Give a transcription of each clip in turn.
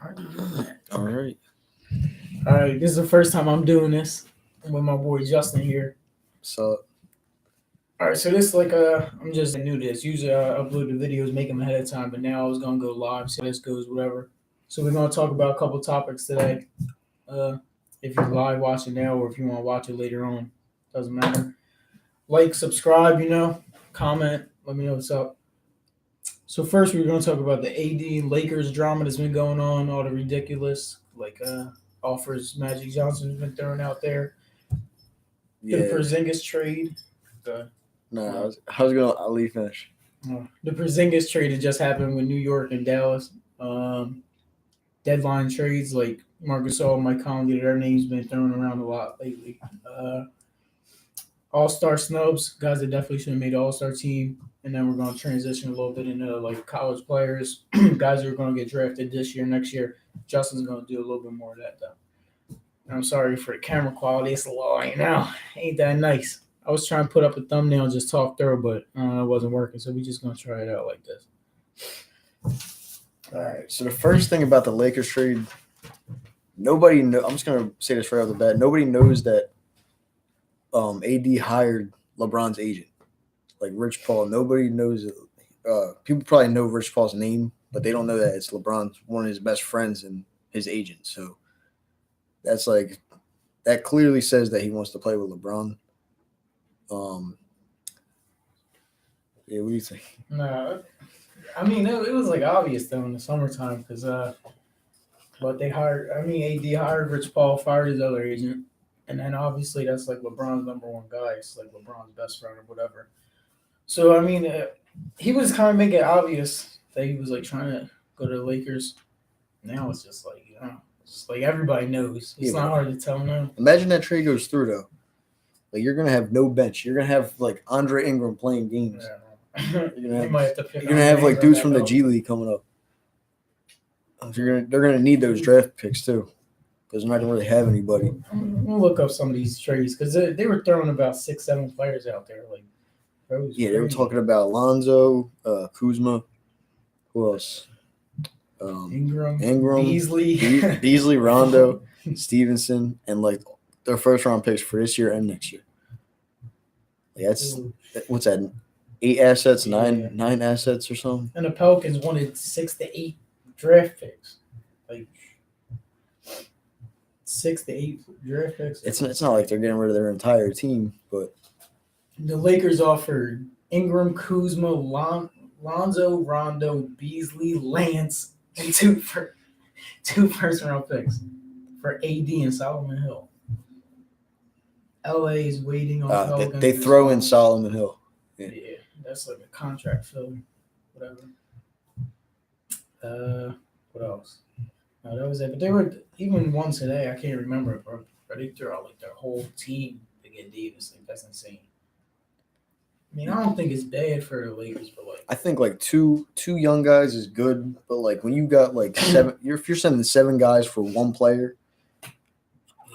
All right. All right, this is the first time I'm doing this with my boy Justin here. So, All right, so this I'm just new to this. Usually I upload the videos, make them ahead of time, but now I was gonna go live, see how this goes, whatever. So we're gonna talk about a couple topics today. Uh, if you're live watching now or if you want to watch it later on, doesn't matter. Like, subscribe, comment, let me know what's up. So first we're gonna talk about the AD and Lakers drama that's been going on, all the ridiculous offers Magic Johnson's been throwing out there. The yeah. Porzingis trade. The, No, I was going to I'll leave finish. the Porzingis trade that just happened with New York and Dallas. Deadline trades like Marcus Gasol, Mike Conley, their names been thrown around a lot lately. All-star snubs, guys that definitely should have made the All-Star team. And then we're going to transition a little bit into like college players, guys who are going to get drafted this year, next year. Justin's going to do a little bit more of that though. I'm sorry for the camera quality; it's low, ain't that nice. I was trying to put up a thumbnail and just talk through, but it wasn't working. So we're just gonna try it out like this. All right. So the first thing about the Lakers trade, nobody know. I'm just going to say this right off the bat. Nobody knows that AD hired LeBron's agent, like Rich Paul. Nobody knows it. People probably know Rich Paul's name, but they don't know that it's LeBron's one of his best friends and his agent. So that's like that clearly says that he wants to play with LeBron. Yeah, what do you think? No, I mean it was like obvious though in the summertime because but they hired. I mean AD hired Rich Paul, fired his other agent, and then obviously that's like LeBron's number one guy. It's like LeBron's best friend or whatever. So I mean, he was kind of making it obvious that he was like trying to go to the Lakers. Now it's just like it's like everybody knows. It's not hard to tell now. Imagine that trade goes through though. Like you're gonna have no bench. You're gonna have like Andre Ingram playing games. Yeah. You're gonna have like dudes from the G League coming up. They're gonna need those draft picks too, because they're not gonna really have anybody. We'll look up some of these trades because they were throwing about 6-7 players out there. Like, they were talking about Lonzo, Kuzma, who else? Ingram, Beasley, Rondo, Stevenson, and like their first round picks for this year and next year. Like that's what's that? 8 assets, nine assets or something. And the Pelicans wanted 6 to 8 draft picks, like 6 to 8 draft picks. It's not like they're getting rid of their entire team, but the Lakers offered Ingram, Kuzma, Lonzo, Rondo, Beasley, Lance, and two first round picks for AD and Solomon Hill. LA is waiting on they throw in Solomon Hill. Yeah, that's like a contract filler, whatever. What else? No, that was it. But they were even one today. I can't remember, bro. They threw out like their whole team to get Davis. Like that's insane. I mean, I don't think it's bad for the Lakers, but like I think like two young guys is good, but like when you got like seven, if you're sending 7 guys for one player,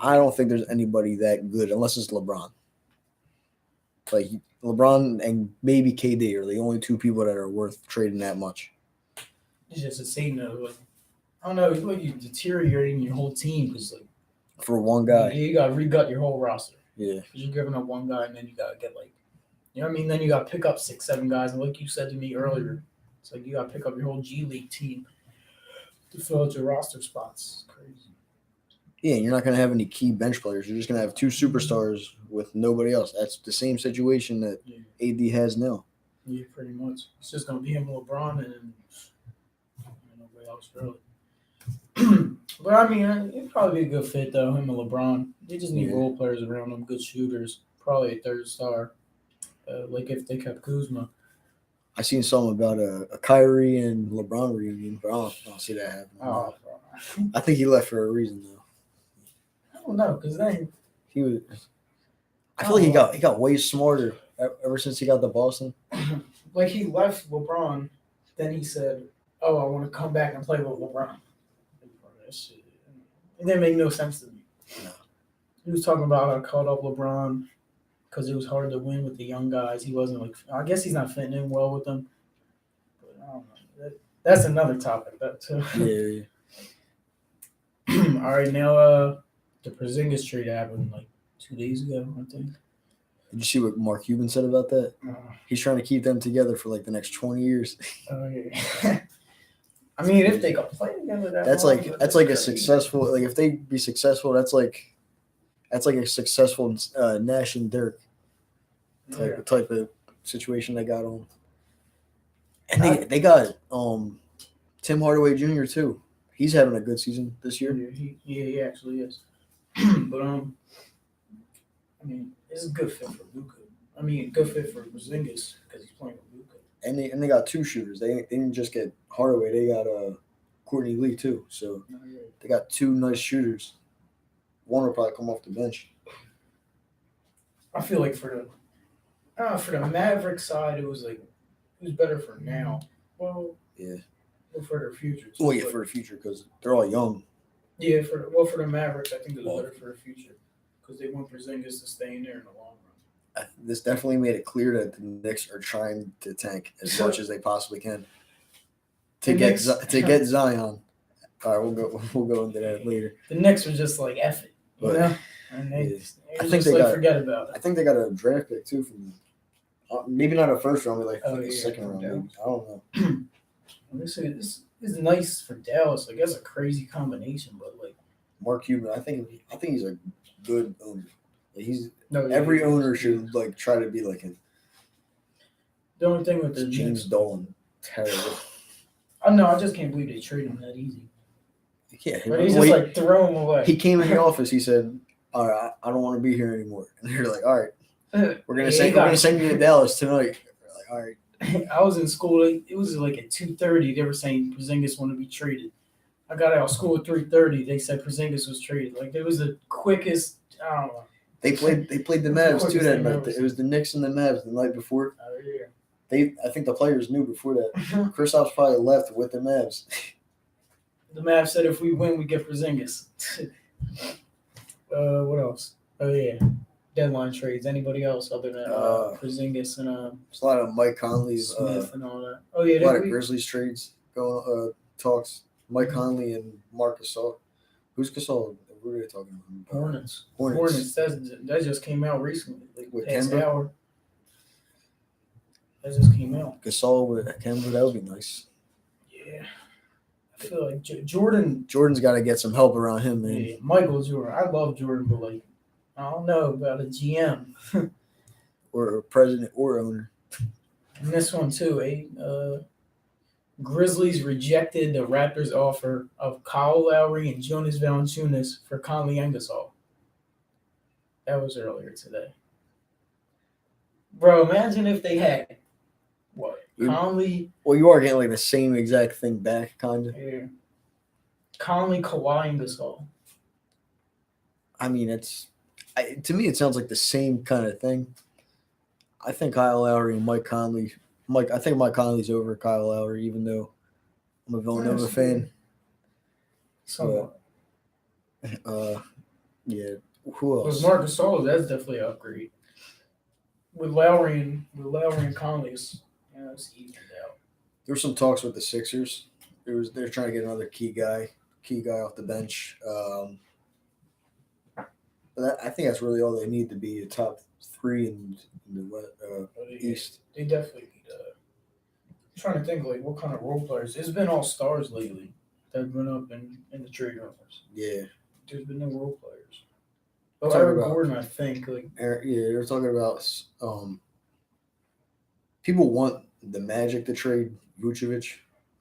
I don't think there's anybody that good unless it's LeBron. Like LeBron and maybe KD are the only 2 people that are worth trading that much. It's just insane though. Like, I don't know. It's like you're deteriorating your whole team because like for one guy, you got to regut your whole roster. Yeah, because you're giving up one guy and then you got to get like, you know what I mean? Then you got to pick up 6-7 guys, and like you said to me earlier, it's like you got to pick up your whole G League team to fill out your roster spots. It's crazy. Yeah, you're not going to have any key bench players. You're just going to have 2 superstars with nobody else. That's the same situation that AD has now. Yeah, pretty much. It's just going to be him, LeBron, and nobody else really. But I mean, it'd probably be a good fit though. Him and LeBron. They just need role players around them, good shooters. Probably a third star. Like if they kept Kuzma. I seen something about a Kyrie and LeBron reunion, but I don't see that happening. Oh, I think he left for a reason though. I don't know, because then he was. I feel like he got way smarter ever since he got to Boston. Like he left LeBron, then he said, "Oh, I want to come back and play with LeBron." It didn't make no sense to me. No. He was talking about I called up LeBron because it was hard to win with the young guys. He wasn't like, I guess he's not fitting in well with them. But I don't know. That's another topic, that too. Yeah. All right, now the Porzingis trade happened like 2 days ago, I think. Did you see what Mark Cuban said about that? Uh, He's trying to keep them together for like the next 20 years. yeah. I mean, if they could play together, That's long, like but that's like a crazy. successful, like if they be successful, that's like a successful Nash and Dirk Yeah. type of situation they got on. And they got Tim Hardaway Jr. too. He's having a good season this year. He actually is. But I mean, it's a good fit for Luka. I mean, good fit for Porzingis because he's playing with Luka. And they got two shooters. They didn't just get Hardaway. They got Courtney Lee too. So they got two nice shooters. One will probably come off the bench. I feel like for the Maverick side, it was better for now. Well, Yeah. Well, for their future. Too, Oh yeah, for the future because they're all young. Yeah, for the Mavericks, I think it was better for the future because they want Porzingis to stay in there in the long run. This definitely made it clear that the Knicks are trying to tank as much as they possibly can to get Zion. All right, we'll go into that later. The Knicks were just like F it, you know, and they forget about it. I think they got a draft pick too from maybe not a first round, but like a yeah, second round. Maybe. I don't know. This is nice for Dallas. Like that's a crazy combination, but like Mark Cuban, I think he's a good owner. Like every owner should like try to be like him. The only thing with the James Dolan, terrible. I know. I just can't believe they traded him that easy. Yeah, but he's just like throw him away. He came in the office. He said, "All right, I don't want to be here anymore." And they're like, "All right, we're gonna send you to Dallas tonight." We're like, "All right." I was in school. It was like at 2:30. They were saying Porzingis want to be traded. I got out of school at 3:30. They said Porzingis was traded. Like it was the quickest. I don't know. They played the Mavs too that night. It was the Knicks and the Mavs the night before. Oh yeah. I think the players knew before that. Kristaps probably left with the Mavs. The Mavs said if we win, we get Porzingis. What else? Oh yeah. Deadline trades. Anybody else other than Porzingis and there's a lot of Mike Conley's Smith and all that. Oh yeah, a lot of Grizzlies trades going talks. Mike Conley and Marc Gasol. Who's Gasol? What are they talking about? Hornets. That just came out recently. Like with past Kemba? hour. That just came out. Gasol with Kemba, that would be nice. Yeah. I feel like Jordan's got to get some help around him, man. Yeah, Michael Jordan. I love Jordan, but like I don't know about a GM. or a president or owner. And this one too, Grizzlies rejected the Raptors' offer of Kyle Lowry and Jonas Valanciunas for Conley and Gasol. That was earlier today. Bro, imagine if they had Conley. Well, you are getting like the same exact thing back, kind of. Yeah. Conley, Kawhi, and Gasol. I mean, to me, it sounds like the same kind of thing. I think Kyle Lowry and Mike Conley. I think Mike Conley's over Kyle Lowry, even though I'm a Villanova fan. So, yeah. Who else? With Marc Gasol, that's definitely an upgrade. With Lowry and Conley, it's evened out. There were some talks with the Sixers. They're trying to get another key guy off the bench. But I think that's really all they need to be a top three in the East. They definitely need. I'm trying to think like what kind of role players. It's been all stars lately that have been up in the trade rumors. Yeah, there's been no role players. Oh, Eric Gordon, I think. They're talking about people want the Magic to trade Vucevic,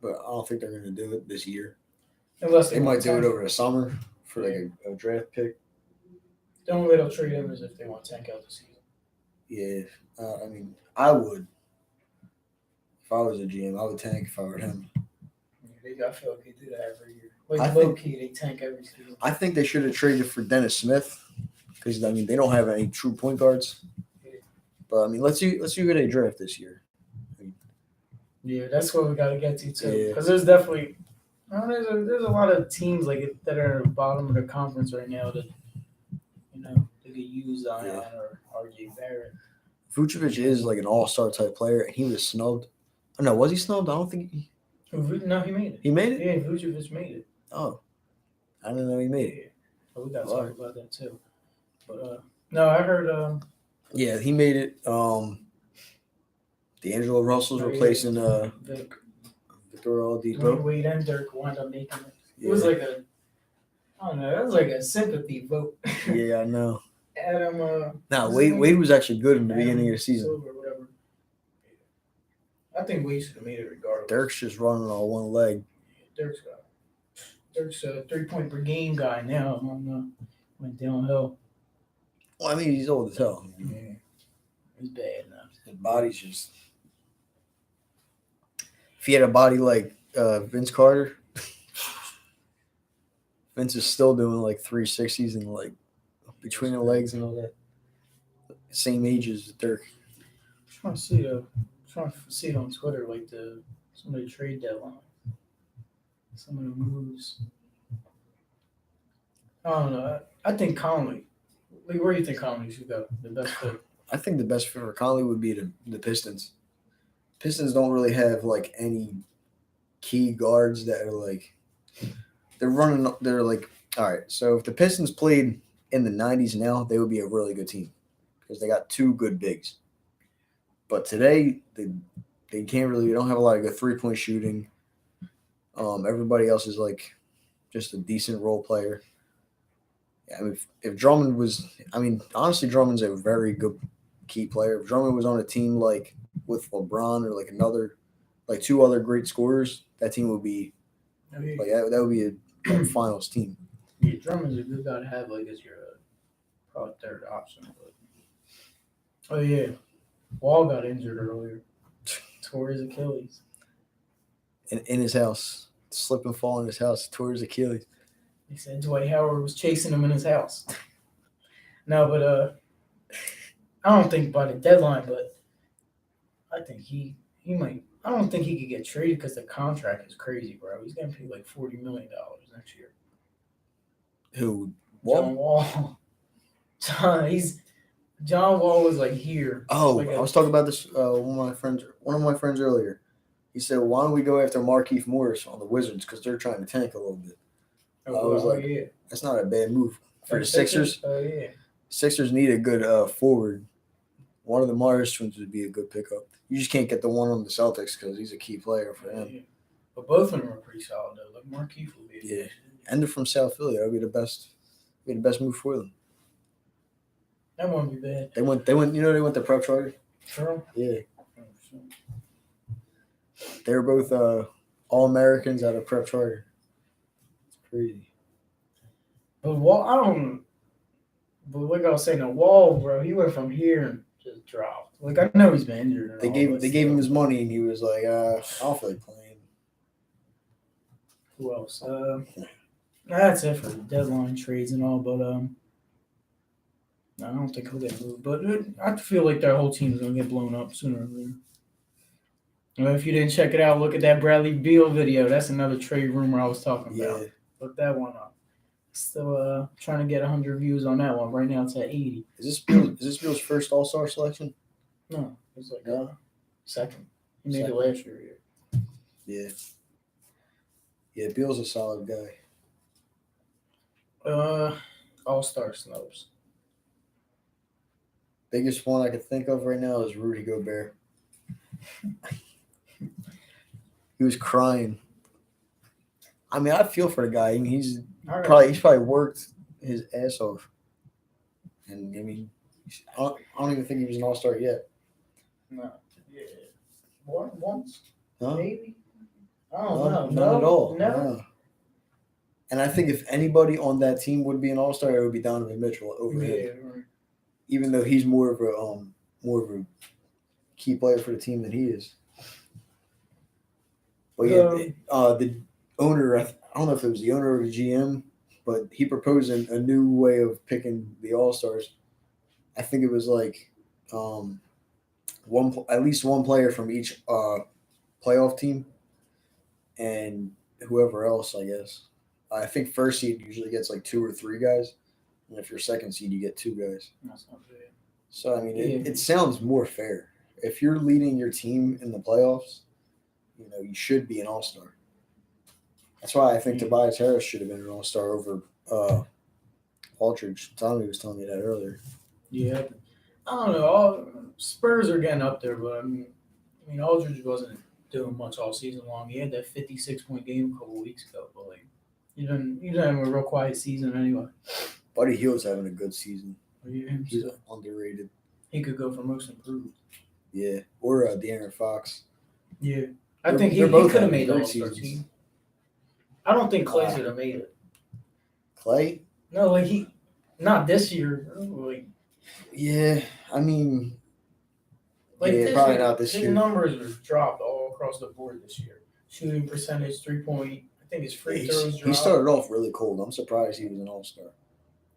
but I don't think they're going to do it this year. Unless they might do it over the summer for like a draft pick. The only way they'll trade him is if they want to tank out the season. Yeah, I mean, I would. If I was a GM, I would tank if I were him. I feel like they do that every year. Like low key, they tank every season. I think they should have traded for Dennis Smith because I mean they don't have any true point guards. Yeah. But I mean, let's see who they draft this year. Yeah, that's what we got to get to too. Because there's definitely there's a lot of teams that are at the bottom of the conference right now that they could use Zion or RJ Barrett. Vucevic is like an all-star type player, and he was snubbed. Oh, no, was he snubbed? I don't think No, he made it. He made it? Yeah, Vucevic made it. Oh. I didn't know he made it. Yeah, but we gotta All talk right. about that too. But no, I heard Yeah, he made it. D'Angelo Russell's oh, yeah, replacing Vic, Victor Dwayne Oladipo. Wade and Dirk wound up making it. It Yeah, was like I don't know, that was like a sympathy vote. yeah, I know. Adam, Nah, what's his Wade name? was actually good in the Adam beginning of the season. Silver, whatever. I think Wade should have made it regardless. Dirk's just running on one leg. Dirk's a 3 point per game guy now. Went downhill. Well, I mean, he's old as hell. Yeah, it's bad now. His body's just. If he had a body like Vince Carter, Vince is still doing like 360s and like between the legs and all that. Same age as Dirk. Trying to see it on Twitter, like some of the trade deadline, some of the moves. I don't know. I think Conley. Like, where do you think Conley should go? The best fit. I think the best fit for Conley would be the Pistons. Pistons don't really have like any key guards that are like they're like all right. So if the Pistons played in the 90s now, they would be a really good team because they got two good bigs. But today they can't really. They don't have a lot of good 3-point shooting. Everybody else is like just a decent role player. I mean, if Drummond was, I mean, honestly, Drummond's a very good key player. If Drummond was on a team like with LeBron or like two other great scorers, that team would be Oh, yeah. like that would be a finals team. Yeah, Drummond's a good guy to have like as your probably third option. But oh yeah, Wall got injured earlier, tore his Achilles. In his house, slip and fall in his house, tore his Achilles. He said Dwight Howard was chasing him in his house. No, but I don't think by the deadline, but I think he might. I don't think he could get traded because the contract is crazy, bro. He's getting paid like $40 million next year. Who? John Wall? Wall. John Wall was like here. Oh, like I was talking about this. One of my friends earlier. He said, "Why don't we go after Markieff Morris on the Wizards because they're trying to tank a little bit." I was like, yeah. That's not a bad move for the Sixers. Sixers. Oh yeah. Sixers need a good forward. One of the Morris twins would be a good pickup. You just can't get the one on the Celtics because he's a key player for them. Yeah. But both of them are pretty solid though. Like Markieff will be. Yeah. And they're from South Philly. That would be the best. Be the best move for them. That won't be bad. They went. They went to prep charter. True. Yeah. They were both All Americans out of prep charter. It's crazy. But Wall, I don't. But like I was saying, the Wall, bro, he went from here and just dropped. Like I know he's been injured. And They gave him his money and he was like, I don't feel like playing. Who else? That's it for the deadline trades and all. But I don't think he'll get moved. But I feel like their whole team is gonna get blown up sooner or later. Well, if you didn't check it out, look at that Bradley Beal video. That's another trade rumor I was talking about. Yeah. Look that one up. Still trying to get 100 views on that one. Right now it's at 80. Is this Beal's first All-Star selection? No, it's like No. second. He made it Second. last year. Yeah. Yeah, Beal's a solid guy. All-Star snubs. Biggest one I could think of right now is Rudy Gobert. He was crying. I mean, I feel for the guy. I mean, he's probably worked his ass off. And I mean, I don't even think he was an All-Star yet. No. Yeah. Once? Huh? Maybe? I don't know. Not at all. Never. No. And I think if anybody on that team would be an All-Star, it would be Donovan Mitchell over him. Yeah, right. Even though he's more of a key player for the team than he is. But yeah, the owner, I don't know if it was the owner or the GM, but he proposed a new way of picking the All-Stars. I think it was like at least one player from each playoff team and whoever else, I guess. I think first seed usually gets like 2 or 3 guys. And if you're second seed, you get 2 guys. That's not bad. So, I mean, it sounds more fair. If you're leading your team in the playoffs, you should be an All-Star. That's why I think Yeah. Tobias Harris should have been an all-star over Aldridge. Tommy was telling me that earlier. Yeah, I don't know. All Spurs are getting up there, but I mean, Aldridge wasn't doing much all season long. He had that 56-point game a couple weeks ago, but like, he's having a real quiet season anyway. Buddy Hield's having a good season. Yeah, He's so underrated. he could go for most improved. Yeah, or De'Aaron Fox. Yeah, I They're- think he they're both could have having made the great All-Star seasons. team. I don't think Clay Wow. should have made it. Clay? No, like not this year. Like Yeah, I mean, yeah, this probably year, not this his year. numbers were dropped all across the board this year. Shooting percentage, 3-point. I think his free throws He dropped. started off really cold. I'm surprised he was an all-star.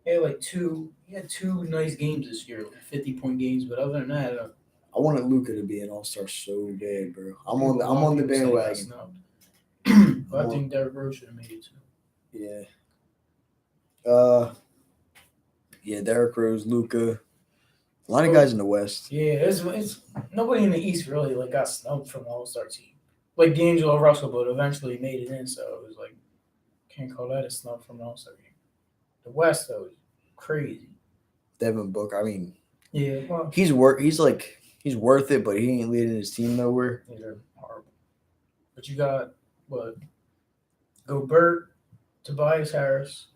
He had two nice games this year, like 50-point games. But other than that, I wanted Luca to be an all-star so bad, bro. I'm a on lot the of people say he got bandwagon. snubbed. But I think Derrick Rose should have made it too. Yeah. Yeah, Derrick Rose, Luca, a lot of guys in the West. Yeah, it's nobody in the East really like got snubbed from the All-Star team. Like D'Angelo Russell, but eventually made it in, so it was like can't call that a snub from the All-Star game. The West though is crazy. Devin Booker. I mean, Yeah, well, he's worth it, but he ain't leading his team nowhere. they're horrible. But you got what? Gobert, Tobias Harris,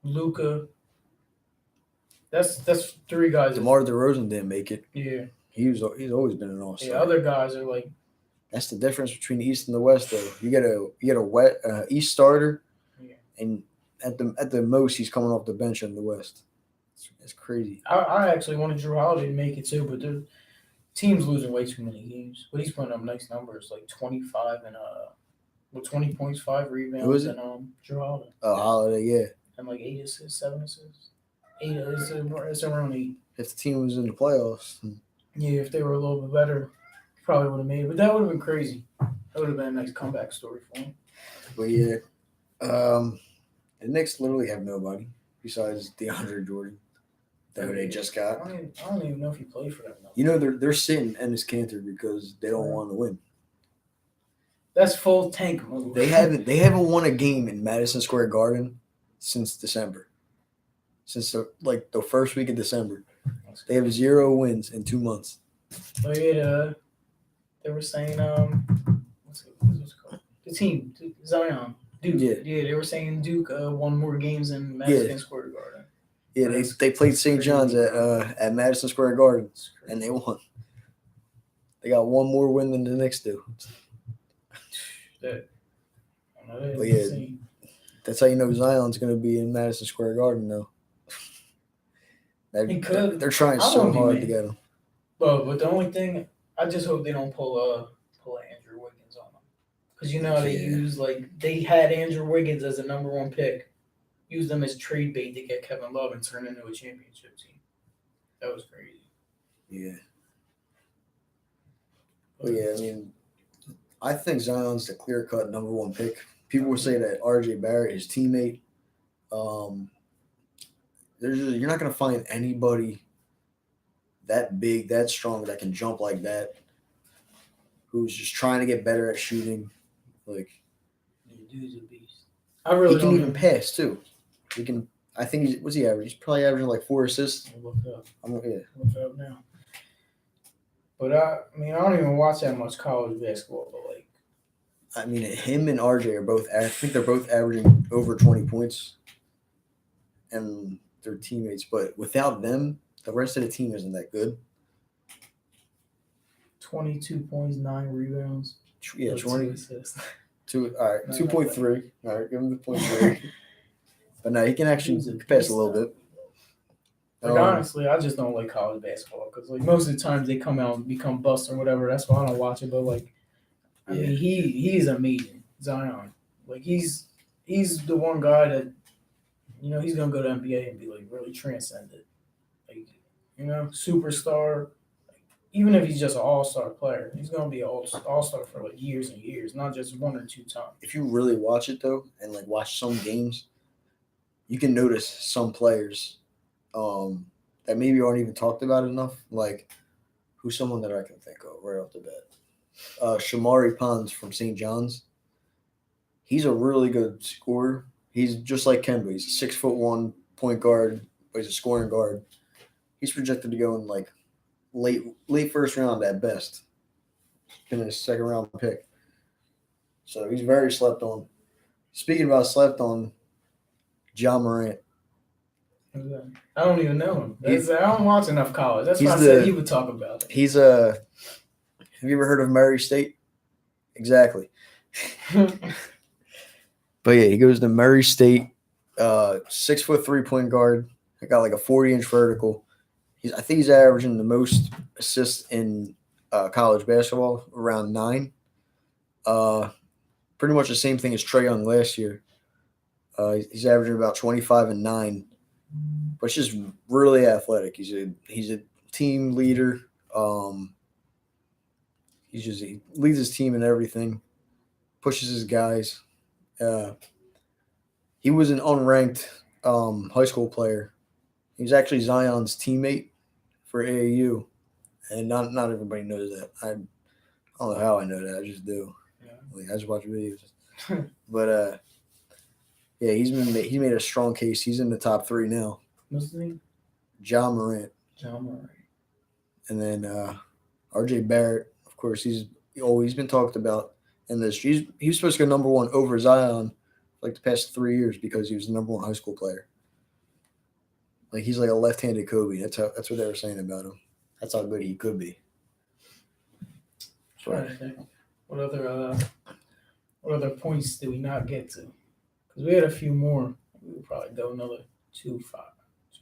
Luca. That's three guys. DeMar DeRozan didn't make it. Yeah, He's always been an all-star. yeah. Other guys are like That's the difference between the East and the West, though. You get a wet East starter, Yeah. and at the most he's coming off the bench in the West. It's crazy. I actually wanted Drew Holiday to make it too, but the team's losing way too many games. But he's putting up nice numbers, like 25 and 20 points, 5 rebounds, Who is it? and Drew Holiday, Holiday, yeah. and like 8 assists, 7 assists. 8 it's around 8. If the team was in the playoffs, Yeah, if they were a little bit better, probably would have made it. But that would have been crazy. That would have been a nice comeback story for him. but yeah, the Knicks literally have nobody besides DeAndre Jordan, that they just got. I don't even know if he played for them. Though. You know they're sitting Ennis Cantor because they don't want to win. That's full tank move. They haven't won a game in Madison Square Garden since December. Since the first week of December. They have 0 wins in 2 months. Oh yeah, they were saying what's it called? The team Zion Duke. Yeah. They were saying Duke won more games in Madison Square Garden. Yeah, they played St. John's at Madison Square Garden and they won. They got one more win than the Knicks do. But yeah, that's how you know Zion's going to be in Madison Square Garden, though. He could. They're trying I so wouldn't be hard mad. to get him. But the only thing I just hope they don't pull Andrew Wiggins on them, because you know how they use they had Andrew Wiggins as a number 1 pick, use them as trade bait to get Kevin Love and turn into a championship team. That was crazy. Yeah. But yeah, I mean, I think Zion's the clear-cut number 1 pick. People would say that R.J. Barrett, his teammate, you're not going to find anybody that big, that strong, that can jump like that, who's just trying to get better at shooting. Like, Dude's a beast. I really he can don't even pass too. He can. I think what's he average? He's probably averaging like 4 assists. Look it up. Yeah. Look it up now. But I don't even watch that much college basketball. But I mean, him and RJ are both. I think they're both averaging over 20 points, and they're teammates. But without them, the rest of the team isn't that good. 22 points, 9 rebounds. Yeah, 2 20. assists. All right, 2.3. All right, give him the 0.3. But no, he can actually pass a little bit. Honestly, I just don't like college basketball because most of the times they come out and become busts or whatever. That's why I don't watch it. But I mean, he's amazing, Zion. He's the one guy that he's gonna go to NBA and be really transcendent, superstar. Even if he's just an all-star player, he's gonna be an all-star for years and years, not just 1 or 2 times. If you really watch it though, and watch some games, you can notice some players that maybe aren't even talked about enough. Who's someone that I can think of right off the bat? Shamari Pons from St. John's. He's a really good scorer. He's just like Kemba. He's a 6'1" point guard, but he's a scoring guard. He's projected to go in like late first round at best. In his second round pick. So he's very slept on. Speaking about slept on, John Morant. I don't even know him. I don't watch enough college. That's why I he's said the- you would talk about it. He's a. Have you ever heard of Murray State? Exactly. But yeah, he goes to Murray State. 6'3" point guard. I got like a 40-inch vertical. I think he's averaging the most assists in college basketball, around 9. Pretty much the same thing as Trae Young last year. He's averaging about 25 and 9, but it's just really athletic. He's a team leader. He leads his team in everything, pushes his guys. He was an unranked high school player. He was actually Zion's teammate for AAU, and not everybody knows that. I don't know how I know that. I just do. Yeah. Like, I just watch videos. But yeah, he made a strong case. He's in the top 3 now. What's his name? John Morant, John Morant. and then R.J. Barrett. Of course, he's been talked about in this. He was supposed to go number 1 over Zion like the past 3 years because he was the number 1 high school player. Like he's like a left-handed Kobe. That's what they were saying about him. That's how good he could be. Trying to think. What other points did we not get to? Because we had a few more. We would probably go another 5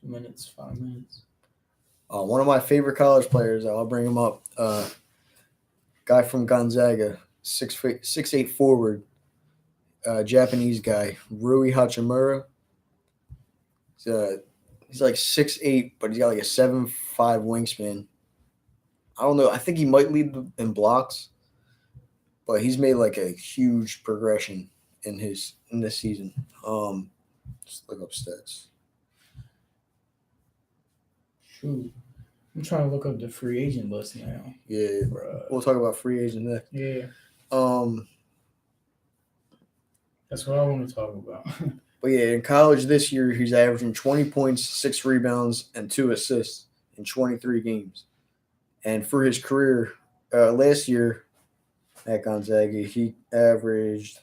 minutes. One of my favorite college players, I'll bring him up. Guy from Gonzaga, 6'8" forward, Japanese guy, Rui Hachimura. He's like 6'8", but he's got like a 7'5" wingspan. I don't know. I think he might lead in blocks, but he's made like a huge progression in this season. Just look up stats. Shoot. I'm trying to look up the free agent list now. Yeah, we'll talk about free agent next. Yeah, that's what I want to talk about. But yeah, in college this year, he's averaging 20 points, 6 rebounds, and 2 assists in 23 games. And for his career, last year at Gonzaga, he averaged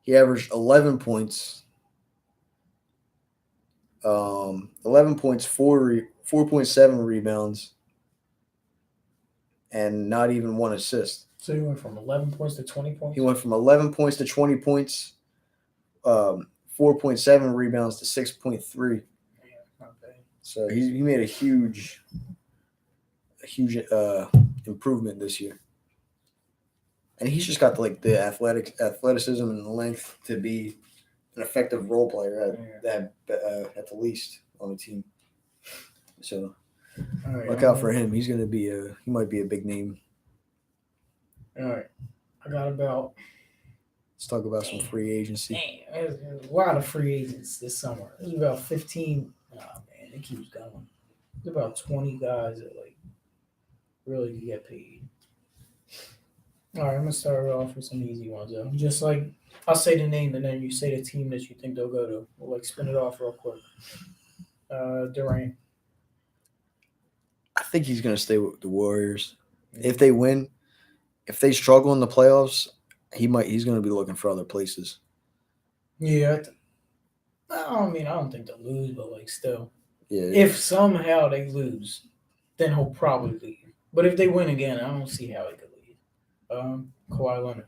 11 points, 11 points, 4.7 rebounds, and not even 1 assist. So he went from 11 points to 20 points? He went from 11 points to 20 points, 4.7 rebounds to 6.3. Yeah, not bad. So he made a huge improvement this year. And he's just got the athleticism and the length to be an effective role player at the least on the team. So All right, look out for him. He's gonna be he might be a big name. All right. I got about Let's talk about some free agency. there's a lot of free agents this summer. There's about 15. Oh man, it keeps going. There's about 20 guys that really get paid. All right, I'm gonna start off with some easy ones though. Just like I'll say the name and then you say the team that you think they'll go to. We'll spin it off real quick. Durant. I think he's gonna stay with the Warriors. If they win, if they struggle in the playoffs, he's gonna be looking for other places. Yeah. I don't think they'll lose, but still. Yeah. If somehow they lose, then he'll probably leave. But if they win again, I don't see how he could leave. Kawhi Leonard.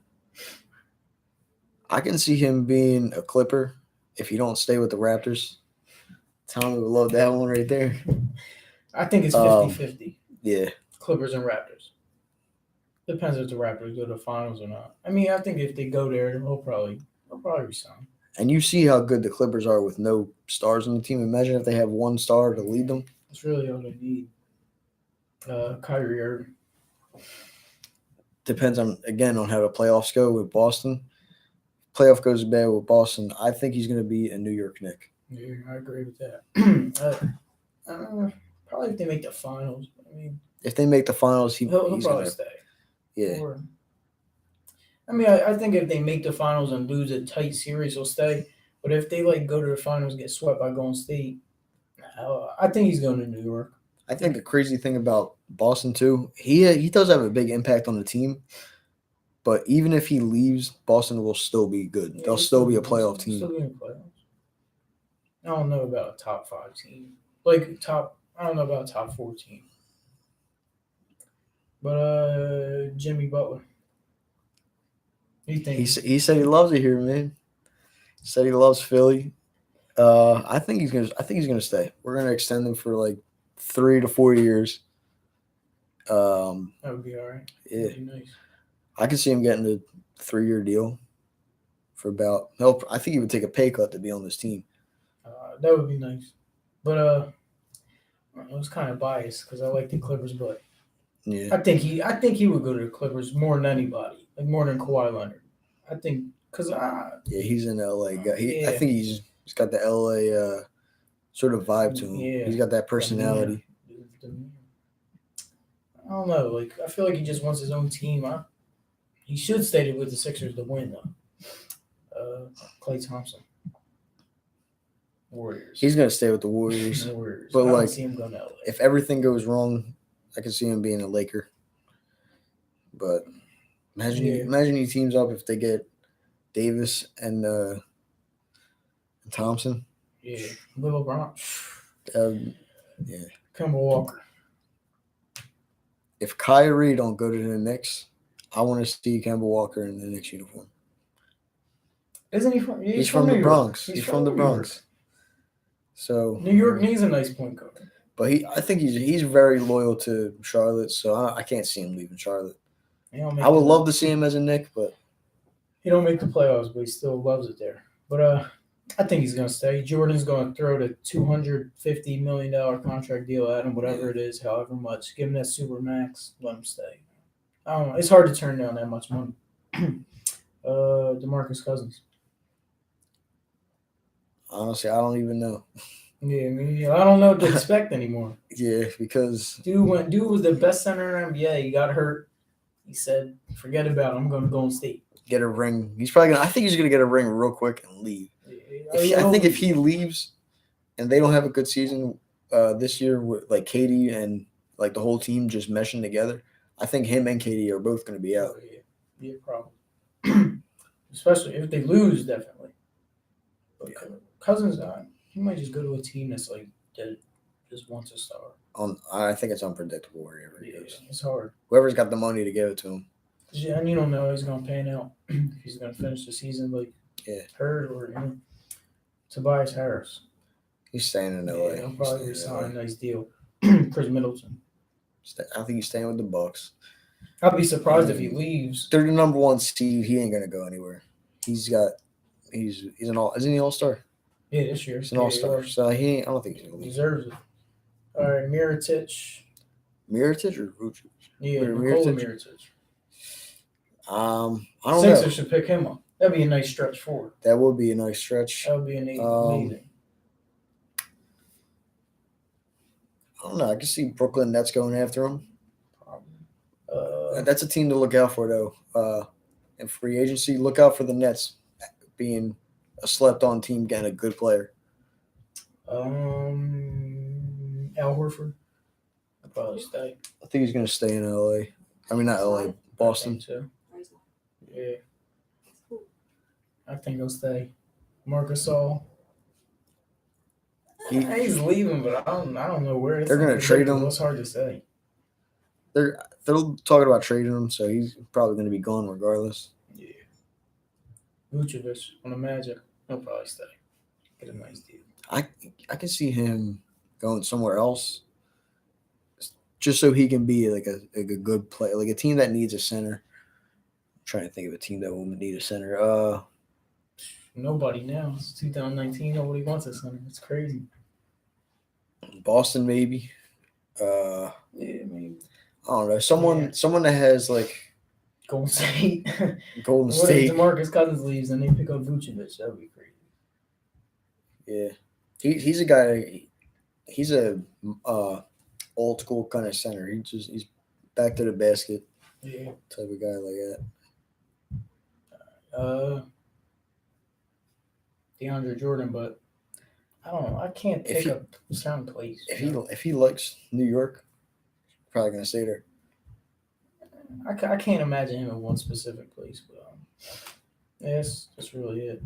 I can see him being a Clipper if he don't stay with the Raptors. Tommy would love that one right there. I think it's 50-50. Yeah. Clippers and Raptors. Depends if the Raptors go to the finals or not. I think if they go there, they'll probably resign. And you see how good the Clippers are with no stars on the team. Imagine if they have one star to lead them. That's really all they need. Kyrie Irving. Depends on how the playoffs go with Boston. Playoff goes bad with Boston. I think he's going to be a New York Knick. Yeah, I agree with that. Probably if they make the finals. If they make the finals, he'll he's probably gonna stay. Yeah. I mean, I think if they make the finals and lose a tight series, he'll stay. But if they like go to the finals and get swept by Golden State, I think he's going to New York. I think the crazy thing about Boston too, he does have a big impact on the team. But even if he leaves, Boston will still be good. Yeah, They'll he's still be a Still playoff team. be in the playoffs. I don't know about a top 5 team, like top. I don't know about a top 4 team. But Jimmy Butler, what do you think? He said he loves it here, man. He said he loves Philly. I think he's gonna stay. We're gonna extend him for like 3 to 4 years. That would be all right. Yeah, That'd be nice. I could see him getting a 3-year deal for about. I think he would take a pay cut to be on this team. That would be nice. But I was kind of biased because I like the Clippers, but Yeah, I think he would go to the Clippers more than anybody, like more than Kawhi Leonard. I think because yeah, he's an LA guy. I Yeah. think he's got the LA sort of vibe to him. Yeah. He's got that personality. I don't know. Like I feel like he just wants his own team. He should stay with the Sixers to win though. Klay Thompson, Warriors. He's gonna stay with the Warriors. Warriors. But I don't like, see him going to LA. if everything goes wrong, I can see him being a Laker. But imagine he teams up if they get Davis and Thompson. Yeah, Little LeBron. Yeah. Kemba Walker. If Kyrie don't go to the Knicks, I want to see Kemba Walker in the Knicks uniform. Isn't he from? He's from the Bronx. He's from the Bronx. So New York needs a nice point guard. But I think he's very loyal to Charlotte, so I can't see him leaving Charlotte. I would love to see him as a Knick, but he don't make the playoffs, but he still loves it there. But I think he's gonna stay. Jordan's gonna throw the $250 million contract deal at him, whatever it is, however much. Give him that super max, let him stay. I don't know. It's hard to turn down that much money. DeMarcus Cousins. honestly, I don't even know. Yeah, I don't know what to expect anymore. Yeah, because Dude was the best center in the NBA. He got hurt. He said, "Forget about it. I'm going to Golden State." get a ring. I think he's gonna get a ring real quick and leave. I think if he leaves and they don't have a good season this year with like Katie and like the whole team just meshing together, I think him and Katie are both gonna be out. Be a problem, especially if they lose. Definitely. But Cousins, he might just go to a team that's like that just wants a star. I think it's unpredictable wherever he goes. It's hard. Whoever's got the money to give it to him. Yeah, and you don't know if he's going to pan out. If he's going to finish the season like hurt or Tobias Harris. He's staying in LA. He'll probably sign a nice deal. Chris Middleton. I think he's staying with the Bucks. I'd be surprised if he leaves. They're the number 1 seed. He ain't gonna go anywhere. He's an all. Isn't he all-star? Yeah, this year. He's an all-star. So I don't think he's gonna leave. Deserves it. All right, Mirotic. Mirotic or Vucevic? Yeah, Nikola Mirotic. I don't Sixers know. should pick him up. That'd be a nice stretch forward. That would be a nice stretch. That would be amazing. I don't know. I can see Brooklyn Nets going after him. Probably. That's a team to look out for, though. In free agency, look out for the Nets being a slept-on team, getting a good player. Al Horford. I'll probably stay. I think he's going to stay in LA. I mean, not LA, Boston. Too. Yeah. I think he'll stay. Marcus Gasol. He's leaving, but I don't know where. They're going to trade him. It's hard to say. They're talking about trading him, so he's probably going to be gone regardless. Yeah. Vucevic on the Magic, he'll probably stay. Get a nice deal. I can see him going somewhere else, just so he can be like a good player, like a team that needs a center. I'm trying to think of a team that will need a center. Nobody now. It's 2019. Nobody wants a center. It's crazy. Boston, maybe. Yeah, maybe. I don't know. Someone that has like Golden State. Golden State. What if DeMarcus Cousins leaves and they pick up Vucevic? That would be crazy. Yeah, he's a guy. He's a old school kind of center. He's back to the basket. Yeah. Type of guy like that. DeAndre Jordan, but I don't know. I can't If pick he- a certain place. If he likes New York, probably gonna stay there. I can't imagine him in one specific place, but yeah, that's really it.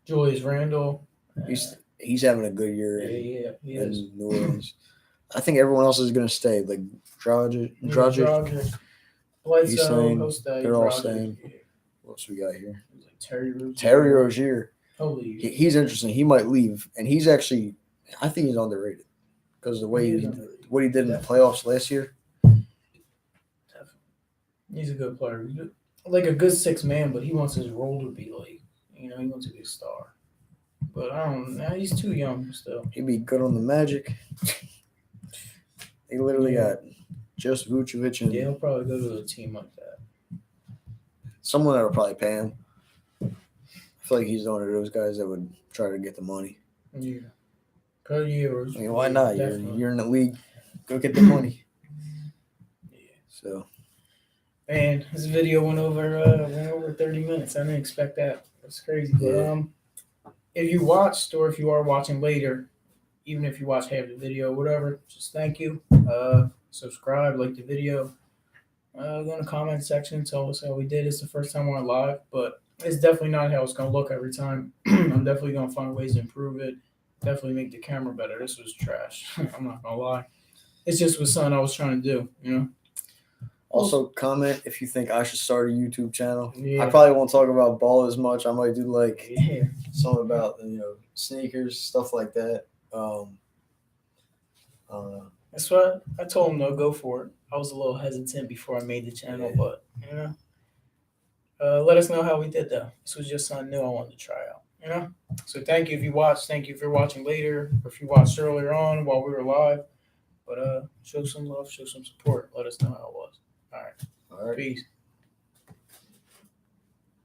Julius Randle. He's having a good year Yeah, he is. in New Orleans. I think everyone else is gonna stay. Like Dragic, Dragic, Bledsoe, staying. he'll stay. They're all Dragic, staying. yeah. What else we got here? It was like Terry Rozier. Terry Rozier. Holy, He's interesting. He might leave, and he's actually, I think he's underrated because the way what he did in the playoffs last year. He's a good player. Like a good 6-man, but he wants his role to be like, he wants to be a star. But I don't know. He's too young still. He'd be good on the Magic. They literally got just Vucevic and Yeah, he'll probably go to a team like that. someone that would probably pay him. I feel like he's one of those guys that would try to get the money. Yeah. Per year. I mean, why not? Definitely. You're in the league. Go get the money. Yeah. So, Man, this video went over 30 minutes. I didn't expect that. That's crazy. Yeah. But if you watched or if you are watching later, even if you watch half the video, whatever, just thank you. Subscribe, like the video. Go in the comment section, tell us how we did. It's the first time we're live, but it's definitely not how it's gonna look every time. I'm definitely gonna find ways to improve it. Definitely make the camera better. This was trash. I'm not gonna lie. It's just was something I was trying to do, also comment if you think I should start a YouTube channel. Yeah. I probably won't talk about ball as much. I might do like Yeah. something about sneakers, stuff like that. I don't know. That's what I told him though, go for it. I was a little hesitant before I made the channel, Yeah. but let us know how we did though. This was just something new I wanted to try out, So thank you if you watched, thank you if you're watching later, or if you watched earlier on while we were live. But show some love, show some support. Let us know how it was. All right. All right. Peace.